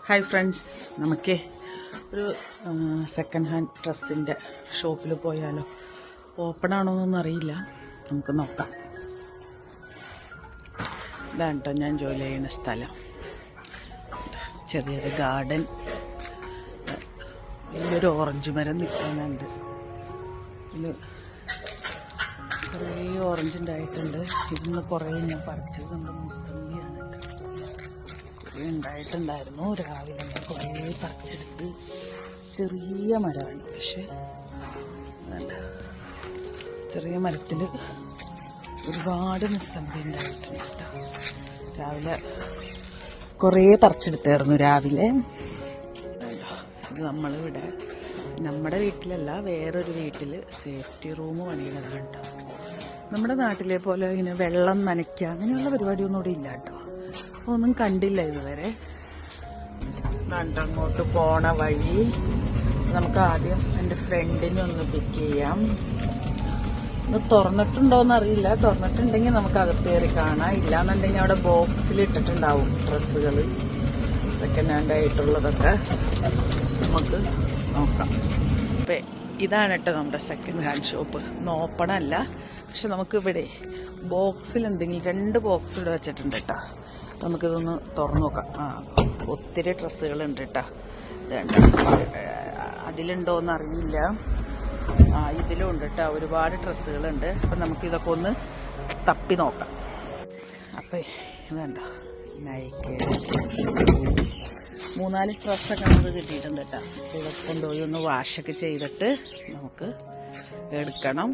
Hi friends, നമുക്ക് ഒരു second hand ഡ്രസ്സിൻ്റെ ഷോപ്പിൽ പോയാലോ? ഓപ്പൺ ആണോന്നൊന്നും അറിയില്ല, നമുക്ക് നോക്കാം. ഇതാണ് കേട്ടോ ഞാൻ ജോലി ചെയ്യുന്ന സ്ഥലം. ചെറിയൊരു ഗാർഡൻ, വലിയൊരു ഓറഞ്ച് മരം നിൽക്കുന്നുണ്ട്. ഇതിൽ കുറേ ഓറഞ്ച് ഉണ്ടായിട്ടുണ്ട്. ഇതിന്ന് കുറേ ഞാൻ പറിച്ചത് നമ്മുടെ മുസമ്മിയാണ്. കുറേ ഉണ്ടായിട്ടുണ്ടായിരുന്നു. രാവിലെ കുറേ പറിച്ചെടുത്ത്. ചെറിയ മരമാണ്, പക്ഷെ ചെറിയ മരത്തിൽ ഒരുപാട് മുസമ്പി ഉണ്ടായിട്ടുണ്ട് കേട്ടോ. രാവിലെ കുറേ പറിച്ചെടുത്തായിരുന്നു രാവിലെ. ഇത് നമ്മളിവിടെ നമ്മുടെ വീട്ടിലല്ല, വേറൊരു വീട്ടിൽ സേഫ്റ്റി റൂം പണിയുന്നതാണ് കേട്ടോ. നമ്മുടെ നാട്ടിലെ പോലെ ഇങ്ങനെ വെള്ളം നനയ്ക്കുക അങ്ങനെയുള്ള പരിപാടിയൊന്നും ഇവിടെ ഇല്ല കേട്ടോ. ഒന്നും കണ്ടില്ല ഇതുവരെ. അങ്ങോട്ട് പോണ വഴി നമുക്ക് ആദ്യം എൻ്റെ ഫ്രണ്ടിനെ ഒന്ന് പിക്ക് ചെയ്യാം. ഇത് തുറന്നിട്ടുണ്ടോയെന്ന് അറിയില്ല. തുറന്നിട്ടുണ്ടെങ്കിൽ നമുക്ക് അകത്ത് കയറി കാണാം. ഇല്ലാന്നുണ്ടെങ്കിൽ അവിടെ ബോക്സിൽ ഇട്ടിട്ടുണ്ടാവും ഡ്രസ്സുകൾ, സെക്കൻഡ് ഹാൻഡ് ആയിട്ടുള്ളതൊക്കെ. നമുക്ക് നോക്കാം. അപ്പം ഇതാണ് കേട്ടോ നമ്മുടെ സെക്കൻഡ് ഹാൻഡ് ഷോപ്പ്. ഇന്ന് ഓപ്പൺ അല്ല, പക്ഷെ നമുക്കിവിടെ ബോക്സിൽ എന്തെങ്കിലും 2 ബോക്സ് ഇവിടെ വെച്ചിട്ടുണ്ട് കേട്ടോ. നമുക്കിതൊന്ന് തുറന്നു നോക്കാം. ഒത്തിരി ഡ്രസ്സുകളുണ്ട് കേട്ടോ. അതിലുണ്ടോയെന്ന് അറിയില്ല. ഇതിലും ഉണ്ട് കേട്ടോ, ഒരുപാട് ഡ്രസ്സുകളുണ്ട്. അപ്പം നമുക്കിതൊക്കെ ഒന്ന് തപ്പി നോക്കാം. അപ്പം ഇതുണ്ടോ, നൈക്ക് 3-4 ഡ്രസ്സൊക്കെ നമുക്ക് കിട്ടിയിട്ടുണ്ട് കേട്ടോ. ഇതൊക്കെ കൊണ്ടുപോയി ഒന്ന് വാഷൊക്കെ ചെയ്തിട്ട് നമുക്ക് എടുക്കണം.